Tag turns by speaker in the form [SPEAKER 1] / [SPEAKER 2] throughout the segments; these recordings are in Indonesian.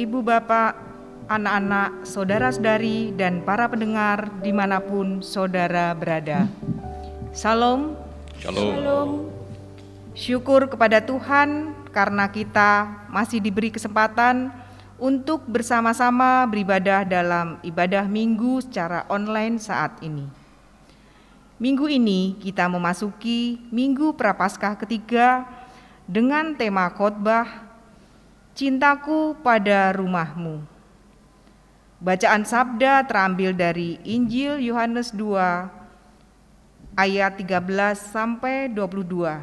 [SPEAKER 1] ibu bapak, anak-anak, saudara-saudari, dan para pendengar dimanapun saudara berada. Salam.
[SPEAKER 2] Shalom.
[SPEAKER 1] Syukur kepada Tuhan karena kita masih diberi kesempatan untuk bersama-sama beribadah dalam ibadah minggu secara online saat ini. Minggu ini kita memasuki Minggu Prapaskah ketiga dengan tema khotbah Cintaku pada Rumahmu. Bacaan sabda terambil dari Injil Yohanes 2 ayat 13 sampai 22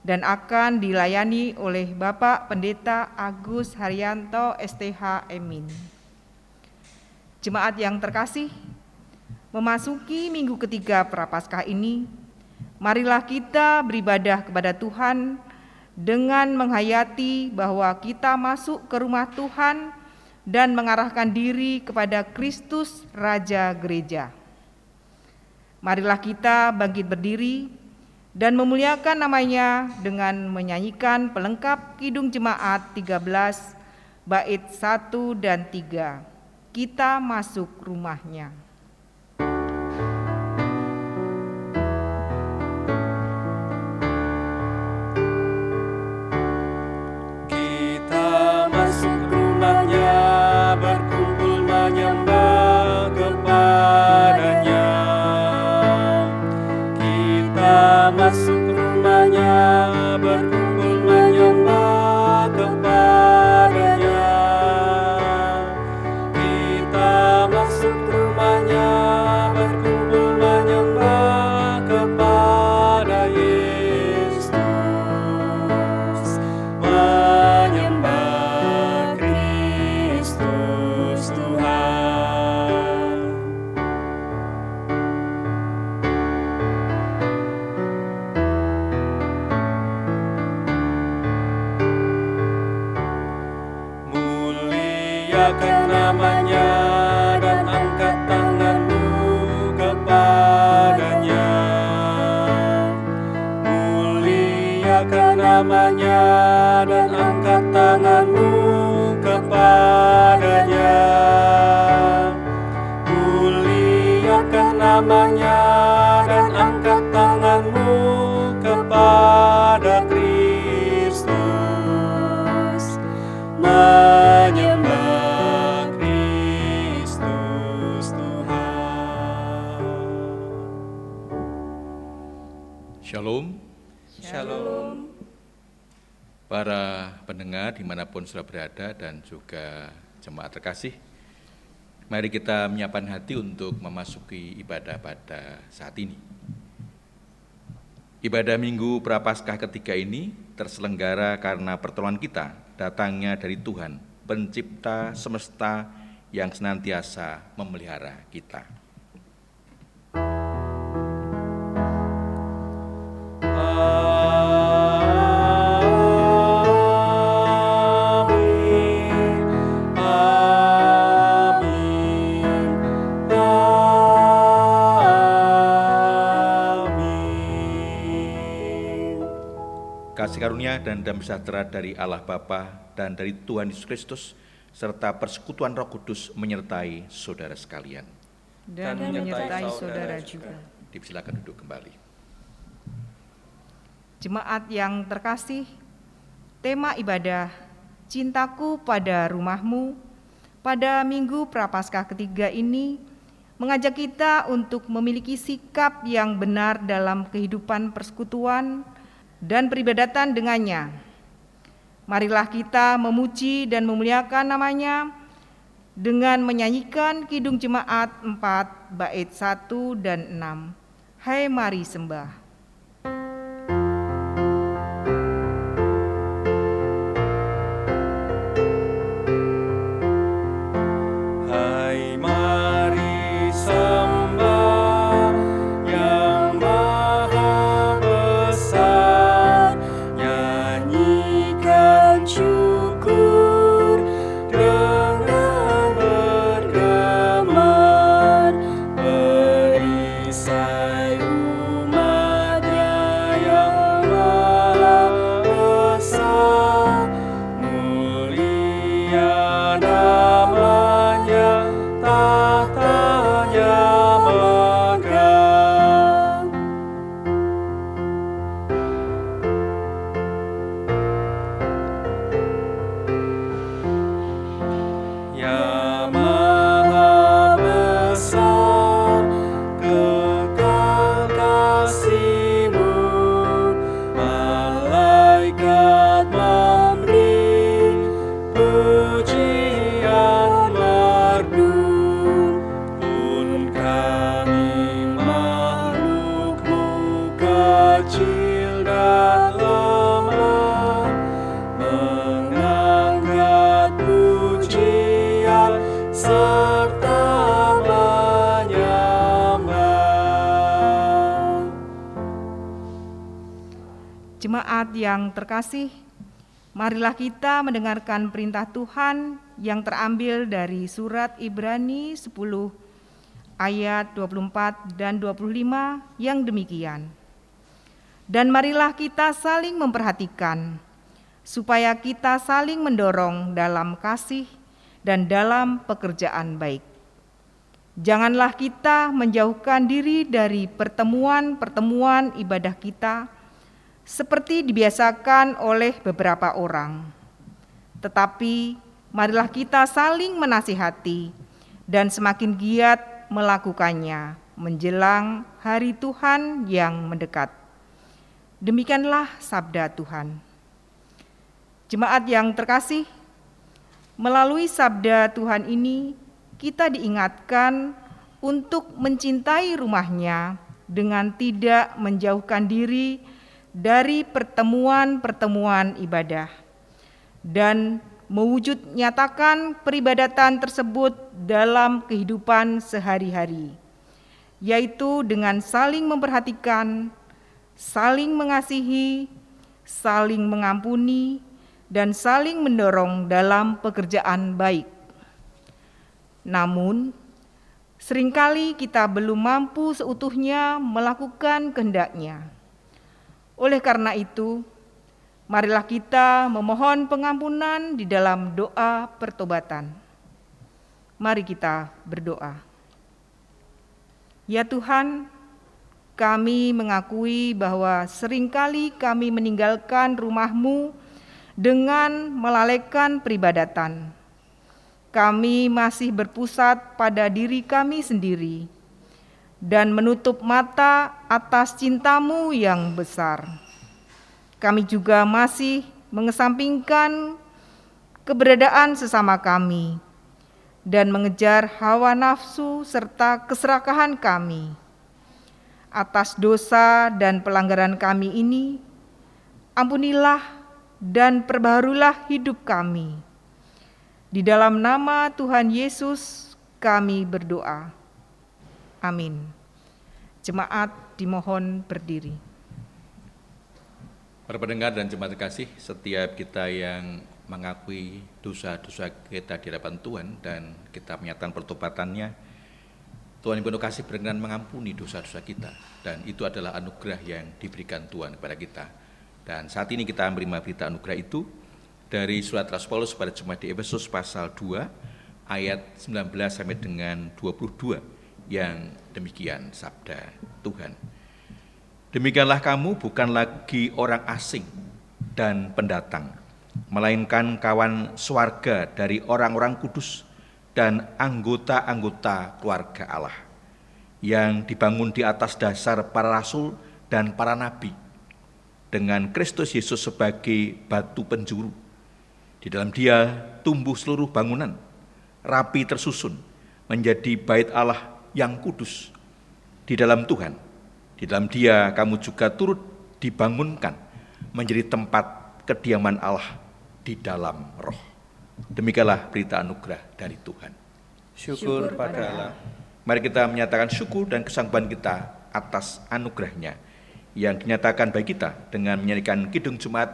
[SPEAKER 1] dan akan dilayani oleh Bapak Pendeta Agus Haryanto STH Emin. Jemaat yang terkasih, memasuki minggu ketiga Prapaskah ini, marilah kita beribadah kepada Tuhan dengan menghayati bahwa kita masuk ke rumah Tuhan dan mengarahkan diri kepada Kristus Raja Gereja. Marilah kita bangkit berdiri dan memuliakan namanya dengan menyanyikan pelengkap Kidung Jemaat 13 bait 1 dan 3. Kita masuk rumahnya.
[SPEAKER 2] Kita masuk rumahnya, berkumpul menyembah kepadanya. Kita masuk rumahnya, berkumpul menyembah kepadanya. Kita masuk rumahnya, berkumpul menyembah kepada Yesus, menyembah Kristus Tuhan. Muliakan namanya dan angkat tanganmu kepadanya. Muliakan namanya dan angkat tanganmu kepadanya. Muliakan namanya dan angkat tanganmu kepada Kristus, menyembah Kristus Tuhan.
[SPEAKER 3] Shalom,
[SPEAKER 2] Shalom.
[SPEAKER 3] para pendengar dimanapun sudah berada dan juga jemaat terkasih. Mari kita menyiapkan hati untuk memasuki ibadah pada saat ini. Ibadah Minggu Prapaskah ketiga ini terselenggara karena pertolongan kita datangnya dari Tuhan, pencipta semesta yang senantiasa memelihara kita.
[SPEAKER 2] Amin, amin, amin.
[SPEAKER 3] Kasih karunia dan damai sejahtera dari Allah Bapa dan dari Tuhan Yesus Kristus serta persekutuan Roh Kudus menyertai saudara sekalian.
[SPEAKER 1] Dan menyertai saudara juga.
[SPEAKER 3] Dipersilakan duduk kembali.
[SPEAKER 1] Jemaat yang terkasih, tema ibadah Cintaku pada Rumahmu pada Minggu Prapaskah ketiga ini mengajak kita untuk memiliki sikap yang benar dalam kehidupan persekutuan dan peribadatan dengannya. Marilah kita memuji dan memuliakan namanya dengan menyanyikan Kidung Jemaat 4 bait 1 dan 6. Hai mari sembah.
[SPEAKER 2] Hai mari sembah yang maha besar, nyanyikan syukur dengan bergema, perisai umat
[SPEAKER 1] Jemaat yang terkasih, marilah kita mendengarkan perintah Tuhan yang terambil dari surat Ibrani 10 ayat 24 dan 25 yang demikian. Dan marilah kita saling memperhatikan, supaya kita saling mendorong dalam kasih dan dalam pekerjaan baik. Janganlah kita menjauhkan diri dari pertemuan-pertemuan ibadah kita, seperti dibiasakan oleh beberapa orang. Tetapi marilah kita saling menasihati dan semakin giat melakukannya menjelang hari Tuhan yang mendekat. Demikianlah sabda Tuhan. Jemaat yang terkasih, melalui sabda Tuhan ini kita diingatkan untuk mencintai rumahnya dengan tidak menjauhkan diri dari pertemuan-pertemuan ibadah dan mewujud nyatakan peribadatan tersebut dalam kehidupan sehari-hari, yaitu dengan saling memperhatikan, saling mengasihi, saling mengampuni, dan saling mendorong dalam pekerjaan baik. Namun, seringkali kita belum mampu seutuhnya melakukan kehendaknya. Oleh karena itu, marilah kita memohon pengampunan di dalam doa pertobatan. Mari kita berdoa. Ya Tuhan, kami mengakui bahwa seringkali kami meninggalkan rumah-Mu dengan melalaikan peribadatan. Kami masih berpusat pada diri kami sendiri dan menutup mata atas cinta-Mu yang besar. Kami juga masih mengesampingkan keberadaan sesama kami dan mengejar hawa nafsu serta keserakahan kami. Atas dosa dan pelanggaran kami ini, ampunilah dan perbaharulah hidup kami. Di dalam nama Tuhan Yesus kami berdoa. Amin. Jemaat dimohon berdiri.
[SPEAKER 3] Para pendengar dan jemaat terkasih, setiap kita yang mengakui dosa-dosa kita di hadapan Tuhan dan kita menyatakan pertobatannya, Tuhan yang penuh kasih berkenan mengampuni dosa-dosa kita, dan itu adalah anugerah yang diberikan Tuhan kepada kita. Dan saat ini kita menerima berita anugerah itu dari surat Rasul Paulus pada jemaat di Efesus pasal 2 ayat 19 sampai dengan 22 yang demikian sabda Tuhan. Demikianlah kamu bukan lagi orang asing dan pendatang, melainkan kawan swarga dari orang-orang kudus dan anggota-anggota keluarga Allah, yang dibangun di atas dasar para rasul dan para nabi, dengan Kristus Yesus sebagai batu penjuru. Di dalam Dia tumbuh seluruh bangunan, rapi tersusun, menjadi bait Allah yang kudus di dalam Tuhan. Di dalam Dia kamu juga turut dibangunkan menjadi tempat kediaman Allah di dalam roh. Demikianlah berita anugerah dari Tuhan.
[SPEAKER 2] Syukur pada Allah.
[SPEAKER 3] Mari kita menyatakan syukur dan kesanggupan kita atas anugerahnya yang dinyatakan bagi kita dengan menyanyikan Kidung Jumat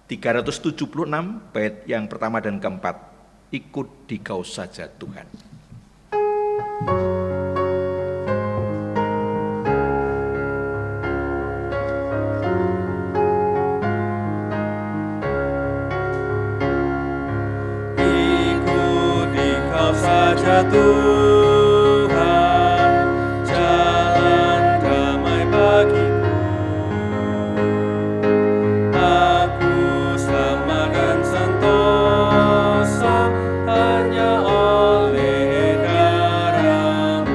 [SPEAKER 3] 376 bait yang pertama dan keempat. Ikut Dikau saja Tuhan.
[SPEAKER 2] Ikut Dikau saja Tuhan, jalan damai bagiku. Aku selamat dan sentosa hanya oleh darah-Mu.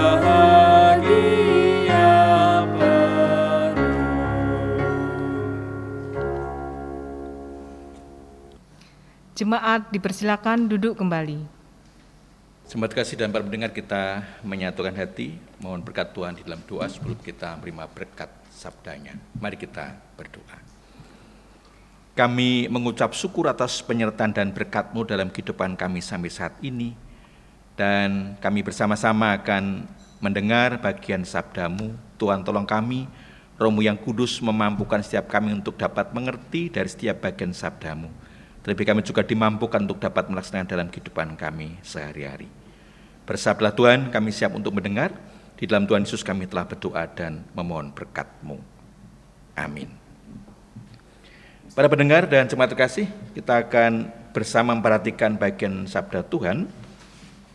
[SPEAKER 2] bahagia penuh.
[SPEAKER 1] Jemaat dipersilakan duduk kembali.
[SPEAKER 3] Jemaat kasih dan para pendengar, kita menyatukan hati, mohon berkat Tuhan di dalam doa sebelum kita menerima berkat sabdanya. Mari kita berdoa. Kami mengucap syukur atas penyertaan dan berkat-Mu dalam kehidupan kami sampai saat ini, dan kami bersama-sama akan mendengar bagian sabda-Mu. Tuhan tolong kami, Roh-Mu yang kudus memampukan setiap kami untuk dapat mengerti dari setiap bagian sabda-Mu. Terlebih kami juga dimampukan untuk dapat melaksanakan dalam kehidupan kami sehari-hari. Bersabdalah Tuhan, kami siap untuk mendengar. Di dalam Tuhan Yesus kami telah berdoa dan memohon berkat-Mu. Amin. Para pendengar dan jemaat terkasih, kita akan bersama memperhatikan bagian sabda Tuhan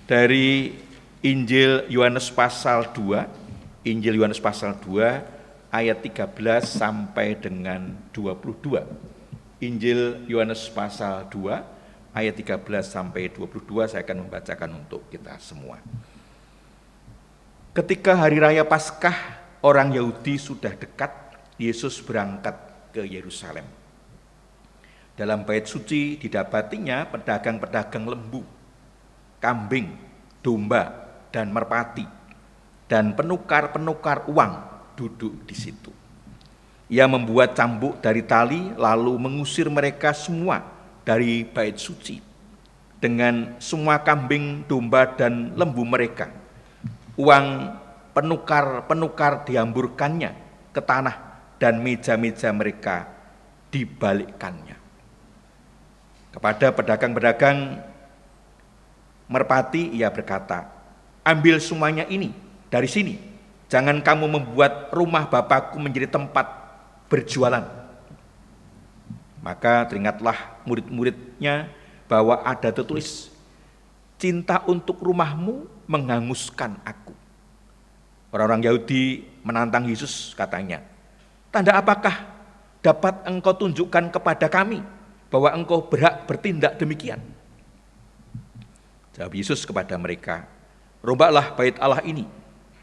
[SPEAKER 3] dari Injil Yohanes pasal 2, Injil Yohanes pasal 2 ayat 13 sampai dengan 22. Injil Yohanes pasal 2 ayat 13 sampai 22 saya akan membacakan untuk kita semua. Ketika hari raya Paskah orang Yahudi sudah dekat, Yesus berangkat ke Yerusalem. Dalam bait suci didapatinya pedagang-pedagang lembu, kambing, domba, dan merpati, dan penukar-penukar uang duduk di situ. Ia membuat cambuk dari tali lalu mengusir mereka semua dari bait suci dengan semua kambing, domba, dan lembu mereka. Uang penukar-penukar dihamburkannya ke tanah dan meja-meja mereka dibalikkannya. Kepada pedagang-pedagang merpati ia berkata, "Ambil semuanya ini dari sini. Jangan kamu membuat rumah Bapakku menjadi tempat berjualan." Maka teringatlah murid-muridnya bahwa ada tertulis, "Cinta untuk rumahmu menghanguskan aku." Orang-orang Yahudi menantang Yesus, katanya, "Tanda apakah dapat engkau tunjukkan kepada kami bahwa engkau berhak bertindak demikian?" Jawab Yesus kepada mereka, "Rombaklah bait Allah ini,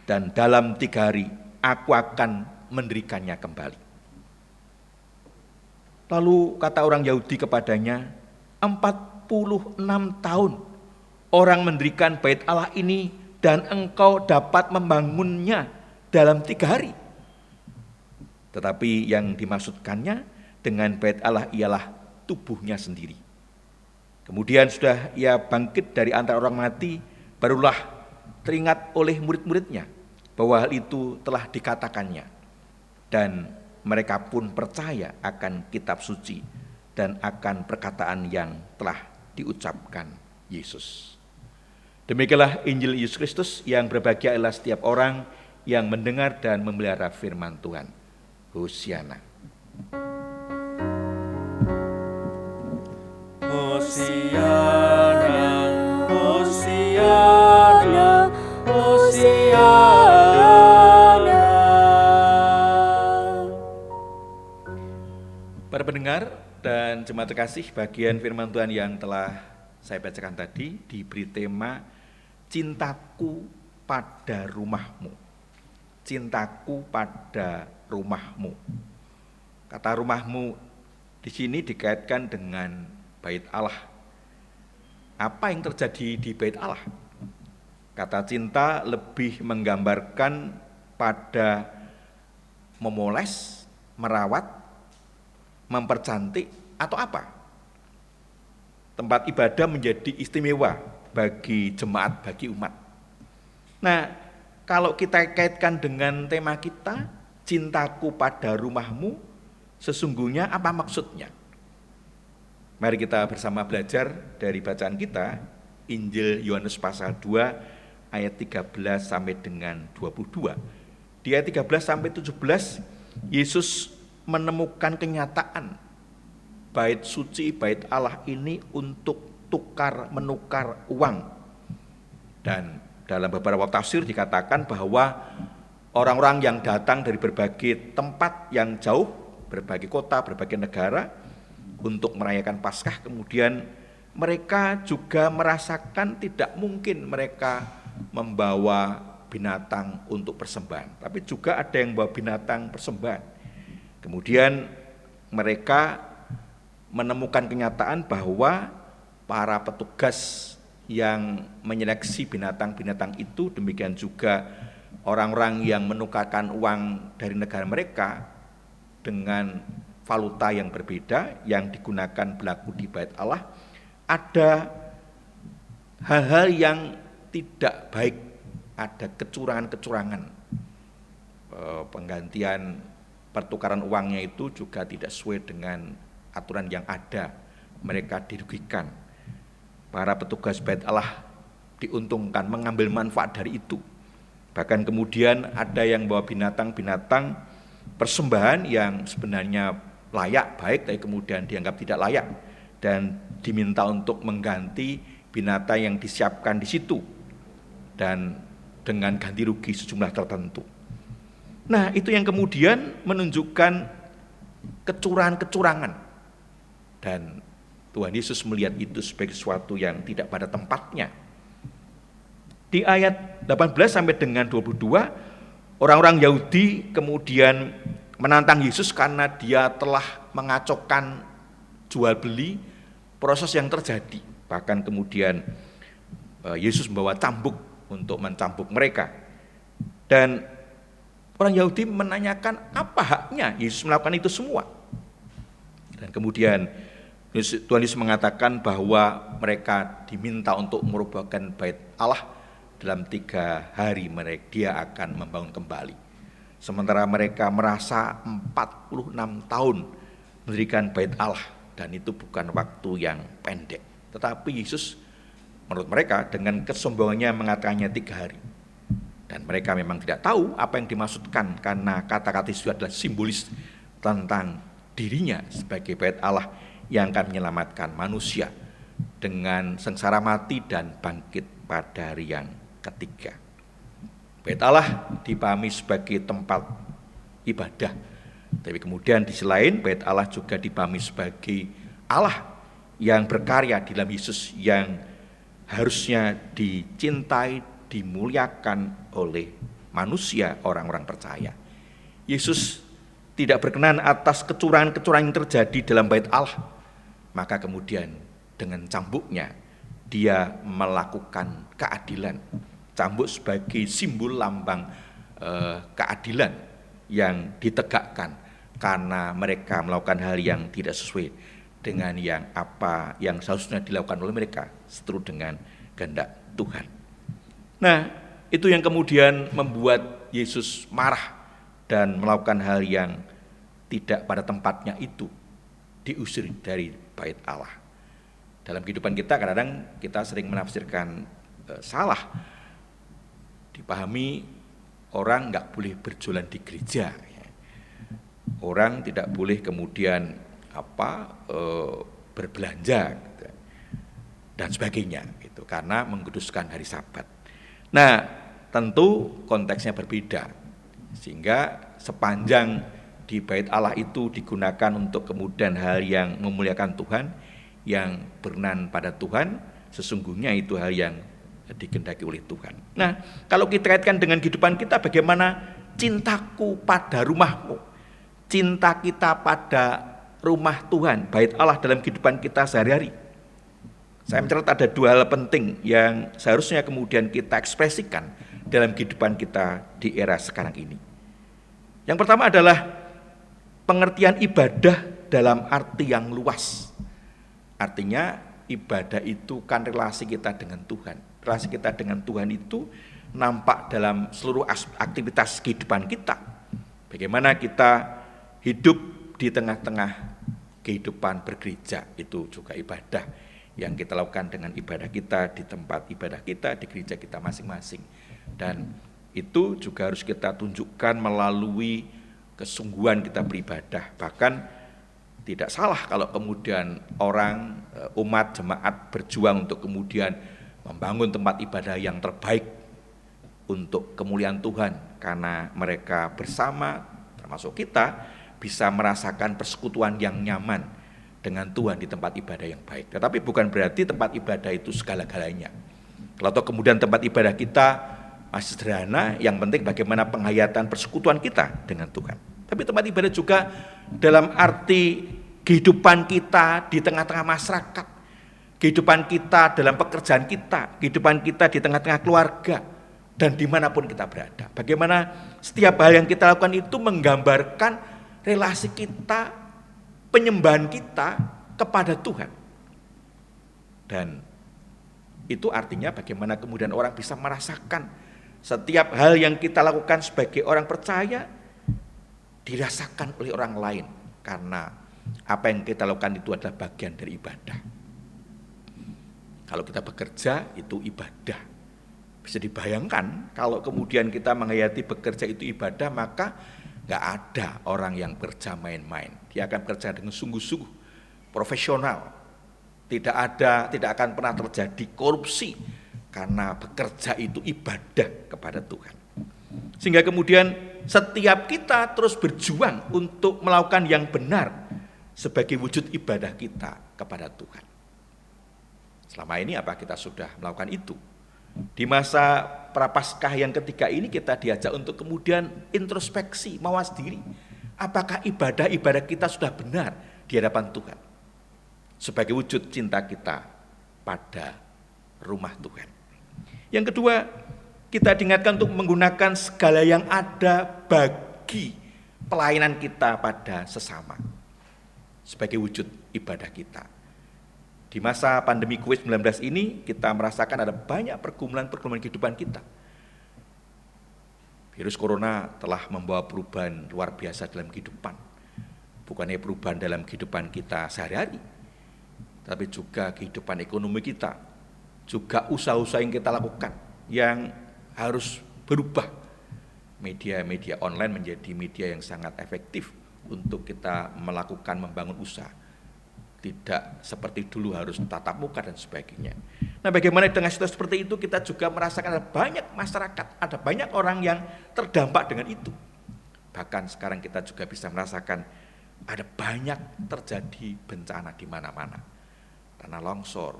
[SPEAKER 3] dan dalam 3 hari aku akan mendirikannya kembali." Lalu kata orang Yahudi kepadanya, 46 tahun orang mendirikan bait Allah ini dan engkau dapat membangunnya dalam 3 hari. Tetapi yang dimaksudkannya dengan bait Allah ialah tubuhnya sendiri. Kemudian sudah ia bangkit dari antara orang mati, barulah teringat oleh murid-muridnya bahwa hal itu telah dikatakannya. Dan mereka pun percaya akan kitab suci dan akan perkataan yang telah diucapkan Yesus. Demikianlah Injil Yesus Kristus, yang berbahagia adalah setiap orang yang mendengar dan memelihara firman Tuhan. Hosiana.
[SPEAKER 2] Hosiana, Hosiana, Hosiana.
[SPEAKER 3] Para pendengar dan jemaat terkasih, bagian firman Tuhan yang telah saya bacakan tadi diberi tema Cintaku pada rumahmu. Cintaku pada rumahmu. Kata rumahmu di sini dikaitkan dengan bait Allah. Apa yang terjadi di bait Allah? Kata cinta lebih menggambarkan pada memoles, merawat, mempercantik, atau apa? Tempat ibadah menjadi istimewa bagi jemaat, bagi umat. Nah, kalau kita kaitkan dengan tema kita, cintaku pada rumahmu, sesungguhnya apa maksudnya? Mari kita bersama belajar dari bacaan kita, Injil Yohanes pasal 2 ayat 13 sampai dengan 22. Di ayat 13 sampai 17, Yesus menemukan kenyataan bait suci, bait Allah ini untuk tukar menukar uang. Dan dalam beberapa tafsir dikatakan bahwa orang-orang yang datang dari berbagai tempat yang jauh, berbagai kota, berbagai negara untuk merayakan Paskah, kemudian mereka juga merasakan tidak mungkin mereka membawa binatang untuk persembahan, tapi juga ada yang bawa binatang persembahan. Kemudian mereka menemukan kenyataan bahwa para petugas yang menyeleksi binatang-binatang itu, demikian juga orang-orang yang menukarkan uang dari negara mereka dengan valuta yang berbeda yang digunakan berlaku di Bait Allah, ada hal-hal yang tidak baik, ada kecurangan-kecurangan. Penggantian pertukaran uangnya itu juga tidak sesuai dengan aturan yang ada, mereka dirugikan. Para petugas Bait Allah diuntungkan, mengambil manfaat dari itu. Bahkan kemudian ada yang bawa binatang-binatang persembahan yang sebenarnya layak, baik, tapi kemudian dianggap tidak layak dan diminta untuk mengganti binatang yang disiapkan di situ dan dengan ganti rugi sejumlah tertentu. Nah, itu yang kemudian menunjukkan kecurangan-kecurangan, dan Tuhan Yesus melihat itu sebagai sesuatu yang tidak pada tempatnya. Di ayat 18 sampai dengan 22, orang-orang Yahudi kemudian menantang Yesus karena dia telah mengacaukan jual beli, proses yang terjadi. Bahkan kemudian Yesus membawa cambuk untuk mencambuk mereka. Dan orang Yahudi menanyakan apa haknya Yesus melakukan itu semua. Dan kemudian Tuhan Yesus mengatakan bahwa mereka diminta untuk merobohkan Bait Allah dalam 3 hari dia akan membangun kembali. Sementara mereka merasa 46 tahun mendirikan Bait Allah, dan itu bukan waktu yang pendek. Tetapi Yesus menurut mereka dengan kesombongannya mengatakannya 3 hari. Dan mereka memang tidak tahu apa yang dimaksudkan, karena kata-kata itu adalah simbolis tentang dirinya sebagai Bait Allah yang akan menyelamatkan manusia dengan sengsara mati dan bangkit pada hari yang ketiga. Bait Allah dipahami sebagai tempat ibadah, tapi kemudian di sisi lain Bait Allah juga dipahami sebagai Allah yang berkarya di dalam Yesus, yang harusnya dicintai, dimuliakan oleh manusia, orang-orang percaya. Yesus tidak berkenan atas kecurangan-kecurangan yang terjadi dalam Bait Allah. Maka kemudian dengan cambuknya dia melakukan keadilan. Cambuk sebagai simbol lambang keadilan yang ditegakkan karena mereka melakukan hal yang tidak sesuai dengan apa yang seharusnya dilakukan oleh mereka seturut dengan kehendak Tuhan. Nah, itu yang kemudian membuat Yesus marah dan melakukan hal yang tidak pada tempatnya itu, diusir dari Bait Allah. Dalam kehidupan kita kadang-kadang kita sering menafsirkan salah. Dipahami orang nggak boleh berjualan di gereja, orang tidak boleh kemudian berbelanja gitu, dan sebagainya, gitu, karena mengkuduskan hari Sabat. Nah, tentu konteksnya berbeda, sehingga sepanjang di Bait Allah itu digunakan untuk kemudian hal yang memuliakan Tuhan, yang berkenan pada Tuhan, sesungguhnya itu hal yang dikehendaki oleh Tuhan. Nah, kalau kita kaitkan dengan kehidupan kita, bagaimana cintaku pada rumahmu, cinta kita pada rumah Tuhan, Bait Allah dalam kehidupan kita sehari-hari. Saya mencatat ada 2 hal penting yang seharusnya kemudian kita ekspresikan dalam kehidupan kita di era sekarang ini. Yang pertama adalah pengertian ibadah dalam arti yang luas. Artinya ibadah itu kan relasi kita dengan Tuhan. Relasi kita dengan Tuhan itu nampak dalam seluruh aktivitas kehidupan kita. Bagaimana kita hidup di tengah-tengah kehidupan bergereja, itu juga ibadah yang kita lakukan dengan ibadah kita di tempat ibadah kita, di gereja kita masing-masing. Dan itu juga harus kita tunjukkan melalui kesungguhan kita beribadah. Bahkan tidak salah kalau kemudian orang, umat, jemaat berjuang untuk kemudian membangun tempat ibadah yang terbaik untuk kemuliaan Tuhan, karena mereka bersama, termasuk kita, bisa merasakan persekutuan yang nyaman dengan Tuhan di tempat ibadah yang baik. Tetapi bukan berarti tempat ibadah itu segala-galanya. Kalau kemudian tempat ibadah kita Masih sederhana, yang penting bagaimana penghayatan persekutuan kita dengan Tuhan. Tapi tempat ibadah juga dalam arti kehidupan kita di tengah-tengah masyarakat, kehidupan kita dalam pekerjaan kita, kehidupan kita di tengah-tengah keluarga, dan dimanapun kita berada. Bagaimana setiap hal yang kita lakukan itu menggambarkan relasi kita, penyembahan kita kepada Tuhan. Dan itu artinya bagaimana kemudian orang bisa merasakan setiap hal yang kita lakukan sebagai orang percaya dirasakan oleh orang lain, karena apa yang kita lakukan itu adalah bagian dari ibadah. Kalau kita bekerja itu ibadah. Bisa dibayangkan kalau kemudian kita menghayati bekerja itu ibadah, maka gak ada orang yang kerja main-main. Dia akan bekerja dengan sungguh-sungguh, profesional. Tidak akan pernah terjadi korupsi, karena bekerja itu ibadah kepada Tuhan. Sehingga kemudian setiap kita terus berjuang untuk melakukan yang benar sebagai wujud ibadah kita kepada Tuhan. Selama ini apa kita sudah melakukan itu? Di masa Prapaskah yang ketiga ini kita diajak untuk kemudian introspeksi, mawas diri. Apakah ibadah-ibadah kita sudah benar di hadapan Tuhan? Sebagai wujud cinta kita pada rumah Tuhan. Yang kedua, kita diingatkan untuk menggunakan segala yang ada bagi pelayanan kita pada sesama sebagai wujud ibadah kita. Di masa pandemi COVID-19 ini kita merasakan ada banyak pergumulan-pergumulan kehidupan kita. Virus corona telah membawa perubahan luar biasa dalam kehidupan. Bukan hanya perubahan dalam kehidupan kita sehari-hari, tapi juga kehidupan ekonomi kita, juga usaha-usaha yang kita lakukan yang harus berubah. Media-media online menjadi media yang sangat efektif untuk kita melakukan, membangun usaha. Tidak seperti dulu harus tatap muka dan sebagainya. Nah, bagaimana dengan situasi seperti itu kita juga merasakan ada banyak masyarakat, ada banyak orang yang terdampak dengan itu. Bahkan sekarang kita juga bisa merasakan ada banyak terjadi bencana di mana-mana. Tanah longsor,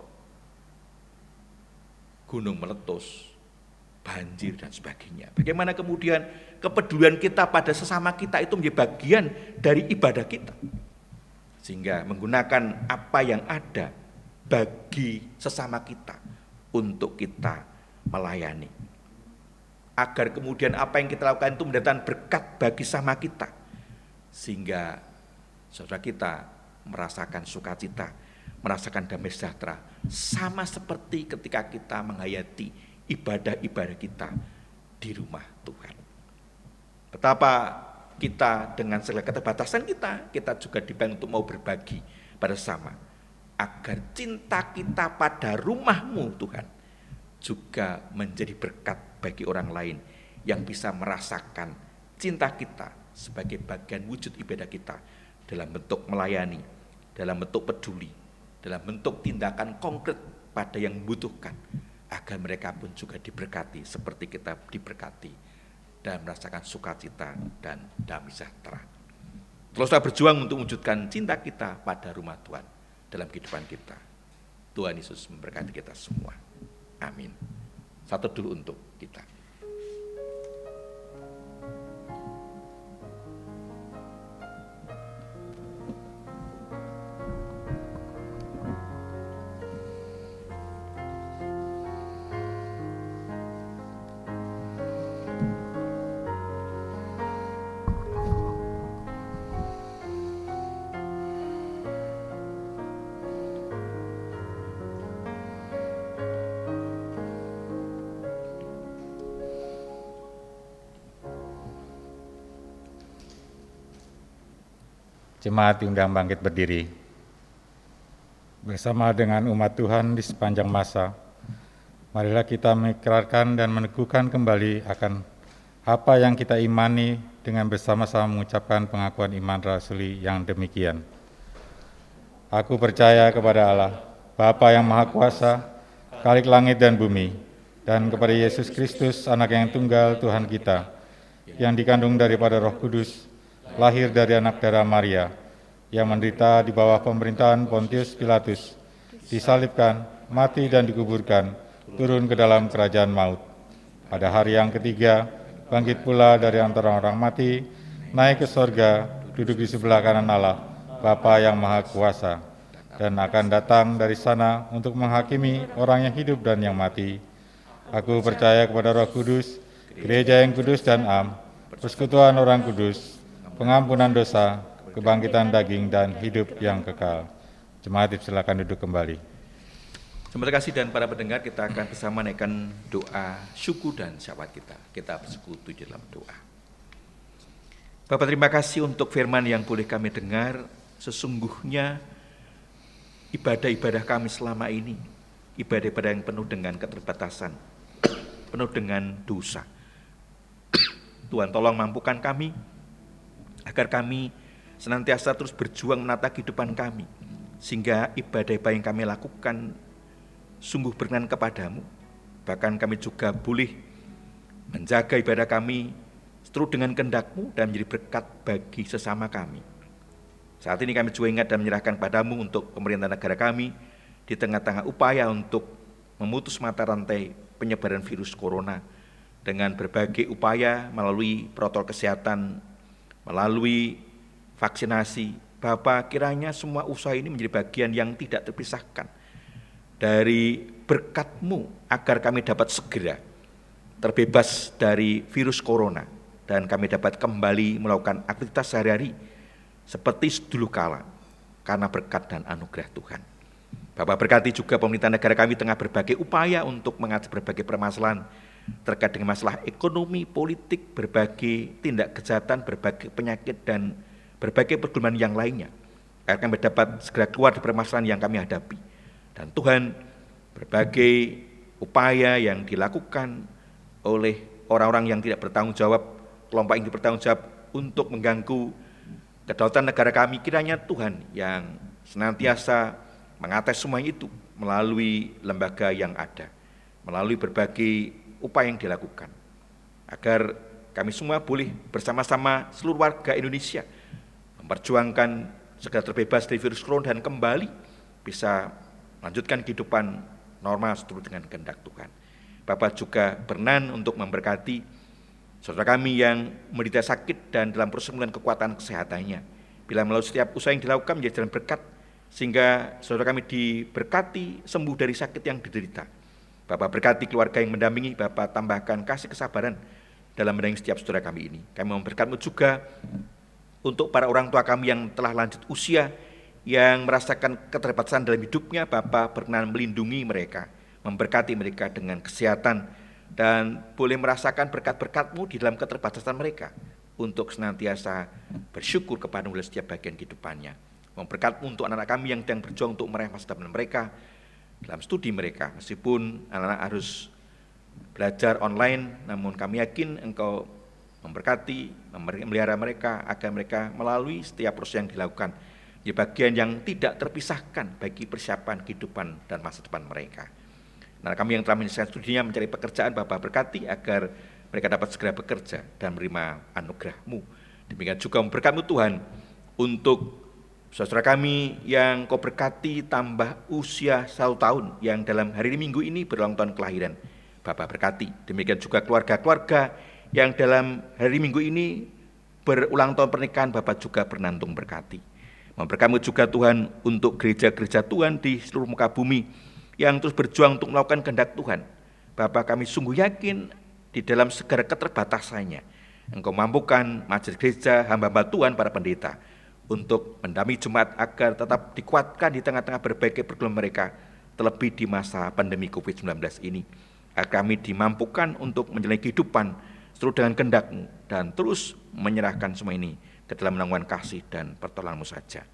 [SPEAKER 3] gunung meletus, banjir dan sebagainya. Bagaimana kemudian kepedulian kita pada sesama kita itu menjadi bagian dari ibadah kita. Sehingga menggunakan apa yang ada bagi sesama kita untuk kita melayani. Agar kemudian apa yang kita lakukan itu mendatangkan berkat bagi sesama kita. Sehingga saudara kita merasakan sukacita, merasakan damai sejahtera, sama seperti ketika kita menghayati ibadah-ibadah kita di rumah Tuhan. Betapa kita dengan segala keterbatasan kita juga dipanggil untuk mau berbagi pada sesama, agar cinta kita pada rumah-Mu Tuhan juga menjadi berkat bagi orang lain yang bisa merasakan cinta kita sebagai bagian wujud ibadah kita dalam bentuk melayani, dalam bentuk peduli, dalam bentuk tindakan konkret pada yang membutuhkan, agar mereka pun juga diberkati seperti kita diberkati dan merasakan sukacita dan damai sejahtera. Teruslah berjuang untuk mewujudkan cinta kita pada rumah Tuhan dalam kehidupan kita. Tuhan Yesus memberkati kita semua. Amin. Satu dulu untuk kita.
[SPEAKER 4] Jemaat diundang bangkit berdiri. Bersama dengan umat Tuhan di sepanjang masa, marilah kita mengikrarkan dan meneguhkan kembali akan apa yang kita imani dengan bersama-sama mengucapkan pengakuan iman rasuli yang demikian. Aku percaya kepada Allah, Bapa yang Maha Kuasa, Khalik langit dan bumi, dan kepada Yesus Kristus, Anak yang tunggal Tuhan kita, yang dikandung daripada Roh Kudus, lahir dari anak darah Maria, yang menderita di bawah pemerintahan Pontius Pilatus, disalibkan, mati dan dikuburkan, turun ke dalam kerajaan maut. pada hari yang ketiga, bangkit pula dari antara orang mati, naik ke sorga, duduk di sebelah kanan Allah, Bapa yang Maha Kuasa, dan akan datang dari sana untuk menghakimi orang yang hidup dan yang mati. Aku percaya kepada Roh Kudus, gereja yang kudus dan am, persekutuan orang kudus, pengampunan dosa, kebangkitan daging dan hidup yang kekal. Jemaat silakan duduk kembali.
[SPEAKER 3] Terima kasih dan para pendengar, kita akan bersama naikkan doa syukur dan syawat kita. Kita bersekutu di dalam doa. Bapak, terima kasih untuk firman yang boleh kami dengar. Sesungguhnya ibadah-ibadah kami selama ini, ibadah-ibadah yang penuh dengan keterbatasan, penuh dengan dosa. Tuhan, tolong mampukan kami agar kami senantiasa terus berjuang menata kehidupan kami, sehingga ibadah-ibadah yang kami lakukan sungguh berkenan kepadamu. Bahkan kami juga boleh menjaga ibadah kami seturut dengan kehendak-Mu dan menjadi berkat bagi sesama kami. Saat ini kami juga ingat dan menyerahkan padamu untuk pemerintah negara kami di tengah-tengah upaya untuk memutus mata rantai penyebaran virus corona dengan berbagai upaya melalui protokol kesehatan, melalui vaksinasi. Bapa, kiranya semua usaha ini menjadi bagian yang tidak terpisahkan dari berkat-Mu agar kami dapat segera terbebas dari virus corona dan kami dapat kembali melakukan aktivitas sehari-hari seperti dulu kala karena berkat dan anugerah Tuhan. Bapak, berkati juga pemerintah negara kami tengah berbagai upaya untuk mengatasi berbagai permasalahan terkait dengan masalah ekonomi, politik, berbagai tindak kejahatan, berbagai penyakit dan berbagai pergumulan yang lainnya, agar kami dapat segera keluar dari permasalahan yang kami hadapi. Dan Tuhan, berbagai upaya yang dilakukan oleh orang-orang yang tidak bertanggung jawab, kelompok yang bertanggung jawab untuk mengganggu kedaulatan negara kami, kiranya Tuhan yang senantiasa mengatasi semua itu melalui lembaga yang ada, melalui berbagai upaya yang dilakukan, agar kami semua boleh bersama-sama seluruh warga Indonesia memperjuangkan segera terbebas dari virus corona dan kembali bisa melanjutkan kehidupan normal seturut dengan kehendak Tuhan. Bapak juga berkenan untuk memberkati saudara kami yang menderita sakit dan dalam proses pemulihan kekuatan kesehatannya. Bila melalui setiap usaha yang dilakukan menjadi jalan berkat, sehingga saudara kami diberkati sembuh dari sakit yang diderita. Bapak, berkati keluarga yang mendampingi, Bapak tambahkan kasih kesabaran dalam mendampingi setiap saudara kami ini. Kami memberkati-Mu juga untuk para orang tua kami yang telah lanjut usia, yang merasakan keterbatasan dalam hidupnya. Bapak berkenan melindungi mereka, memberkati mereka dengan kesehatan, dan boleh merasakan berkat-berkat-Mu di dalam keterbatasan mereka, untuk senantiasa bersyukur kepada-Mu dalam setiap bagian kehidupannya. Memberkat-Mu untuk anak-anak kami yang sedang berjuang untuk meraih masa depan mereka, dalam studi mereka, meskipun anak-anak harus belajar online, namun kami yakin Engkau memberkati, memelihara mereka, agar mereka melalui setiap proses yang dilakukan di bagian yang tidak terpisahkan bagi persiapan kehidupan dan masa depan mereka. Nah, kami yang telah menyelesaikan studinya mencari pekerjaan, Bapak berkati agar mereka dapat segera bekerja dan menerima anugerah-Mu. Demikian juga memberkati Tuhan untuk saudara kami yang Kau berkati tambah usia 1 tahun yang dalam hari Minggu ini berulang tahun kelahiran. Bapak berkati. Demikian juga keluarga-keluarga yang dalam hari Minggu ini berulang tahun pernikahan, Bapak juga bernantung berkati. Memberkati juga Tuhan untuk gereja-gereja Tuhan di seluruh muka bumi yang terus berjuang untuk melakukan kehendak Tuhan. Bapak, kami sungguh yakin di dalam segala keterbatasannya Engkau mampukan majelis gereja, hamba-hamba Tuhan, para pendeta untuk mendampingi jemaat agar tetap dikuatkan di tengah-tengah berbagai pergumulan mereka, terlebih di masa pandemi COVID-19 ini, agar kami dimampukan untuk menjalani kehidupan seturut dengan kehendak-Mu dan terus menyerahkan semua ini ke dalam naungan kasih dan pertolongan-Mu saja.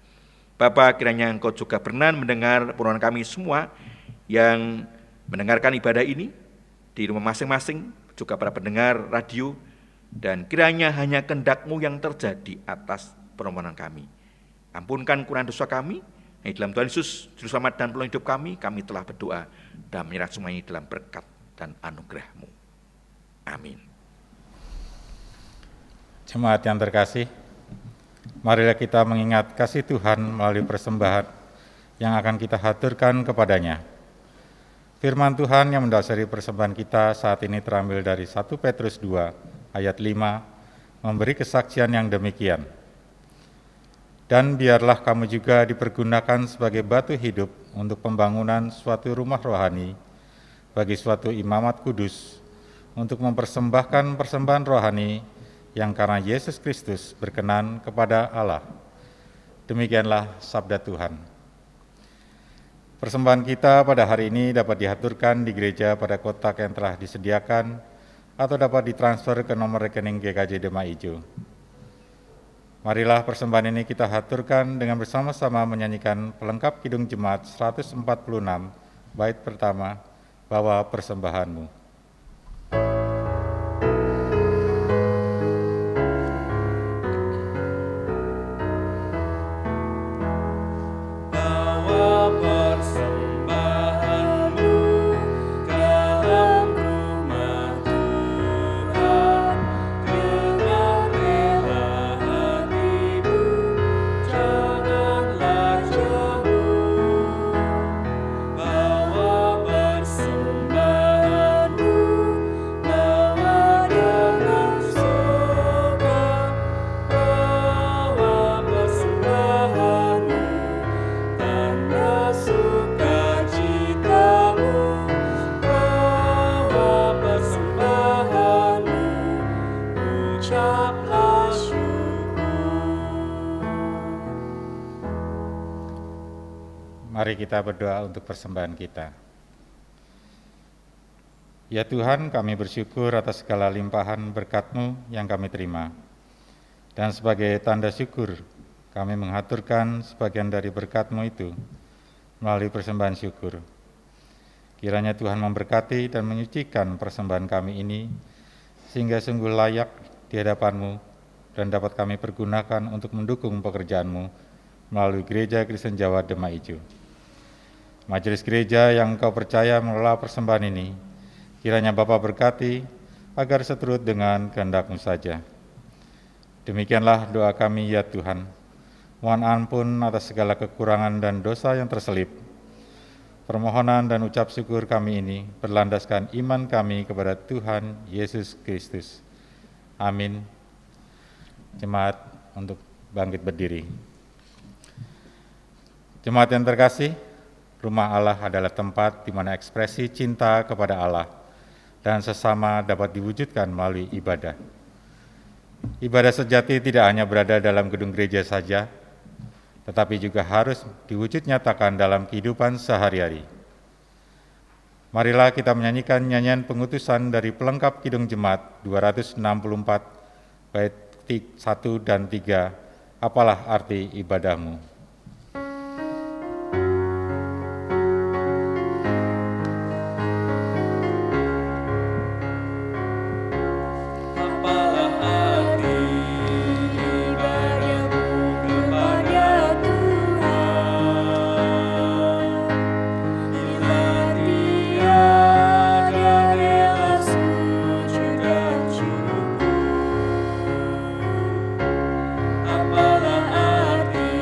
[SPEAKER 3] Bapa, kiranya Engkau juga berkenan mendengar permohonan kami semua yang mendengarkan ibadah ini di rumah masing-masing, juga para pendengar radio, dan kiranya hanya kehendak-Mu yang terjadi atas permohonan kami. Ampunkan kurang dosa kami, di dalam Tuhan Yesus, Juru Selamat dan Penolong hidup kami telah berdoa dan menyerah semua ini dalam berkat dan anugerah-Mu. Amin.
[SPEAKER 4] Jemaat yang terkasih, marilah kita mengingat kasih Tuhan melalui persembahan yang akan kita haturkan kepadanya. Firman Tuhan yang mendasari persembahan kita saat ini terambil dari 1 Petrus 2 ayat 5, memberi kesaksian yang demikian. Dan biarlah kamu juga dipergunakan sebagai batu hidup untuk pembangunan suatu rumah rohani bagi suatu imamat kudus, untuk mempersembahkan persembahan rohani yang karena Yesus Kristus berkenan kepada Allah. Demikianlah sabda Tuhan. Persembahan kita pada hari ini dapat diaturkan di gereja pada kotak yang telah disediakan atau dapat ditransfer ke nomor rekening GKJ Dema Ijo. Marilah persembahan ini kita aturkan dengan bersama-sama menyanyikan pelengkap Kidung Jemaat 146, bait pertama, Bawa Persembahanmu. Mari kita berdoa untuk persembahan kita. Ya Tuhan, kami bersyukur atas segala limpahan berkat-Mu yang kami terima. Dan sebagai tanda syukur, kami mengaturkan sebagian dari berkat-Mu itu melalui persembahan syukur. Kiranya Tuhan memberkati dan menyucikan persembahan kami ini, sehingga sungguh layak di hadapan-Mu dan dapat kami pergunakan untuk mendukung pekerjaan-Mu melalui Gereja Kristen Jawa Dema Ijo. Majelis gereja yang Engkau percaya mengelola persembahan ini, kiranya Bapa berkati agar seturut dengan kehendak-Mu saja. Demikianlah doa kami ya Tuhan. Mohon ampun atas segala kekurangan dan dosa yang terselip. Permohonan dan ucap syukur kami ini berlandaskan iman kami kepada Tuhan Yesus Kristus. Amin. Jemaat untuk bangkit berdiri. Jemaat yang terkasih, rumah Allah adalah tempat di mana ekspresi cinta kepada Allah dan sesama dapat diwujudkan melalui ibadah. Ibadah sejati tidak hanya berada dalam gedung gereja saja, tetapi juga harus diwujud nyatakan dalam kehidupan sehari-hari. Marilah kita menyanyikan nyanyian pengutusan dari pelengkap Kidung Jemaat 264, bait 1 dan 3, Apalah Arti Ibadahmu.
[SPEAKER 2] Apalah arti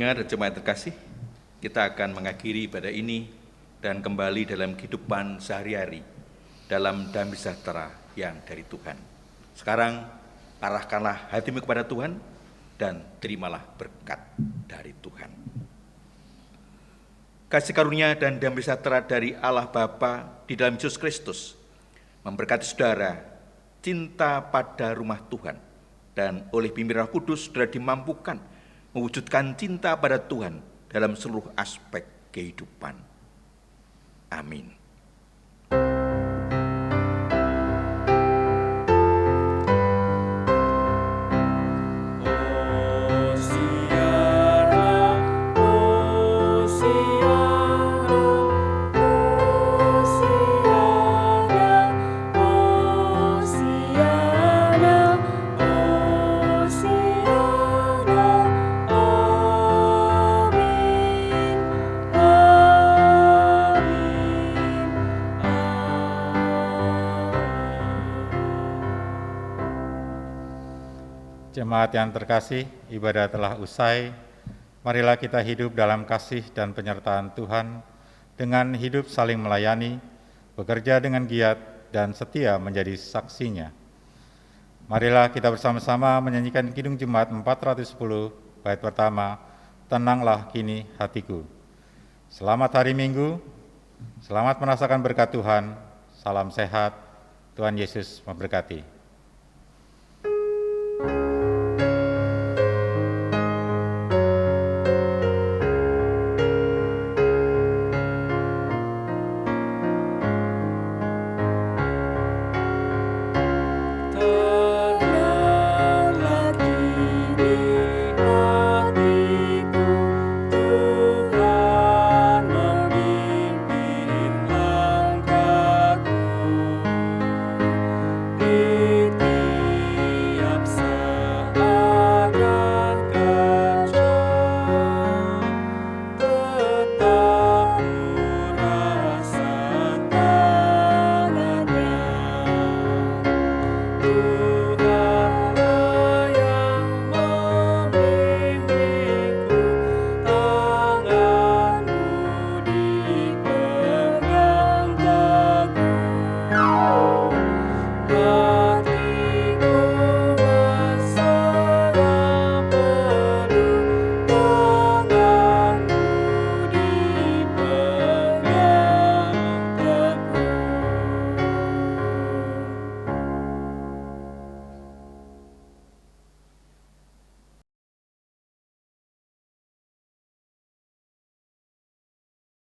[SPEAKER 3] pendengar dan jemaat terkasih, kita akan mengakhiri ibadah ini dan kembali dalam kehidupan sehari-hari, dalam damai sejahtera yang dari Tuhan. Sekarang, arahkanlah hatimu kepada Tuhan dan terimalah berkat dari Tuhan. Kasih karunia dan damai sejahtera dari Allah Bapa di dalam Yesus Kristus memberkati saudara, cinta pada rumah Tuhan, dan oleh bimbingan Roh Kudus saudara dimampukan mewujudkan cinta pada Tuhan dalam seluruh aspek kehidupan. Amin.
[SPEAKER 4] Jemaat yang terkasih, ibadah telah usai. Marilah kita hidup dalam kasih dan penyertaan Tuhan dengan hidup saling melayani, bekerja dengan giat, dan setia menjadi saksinya. Marilah kita bersama-sama menyanyikan Kidung Jemaat 410, bait pertama, Tenanglah Kini Hatiku. Selamat hari Minggu, selamat merasakan berkat Tuhan, salam sehat, Tuhan Yesus memberkati.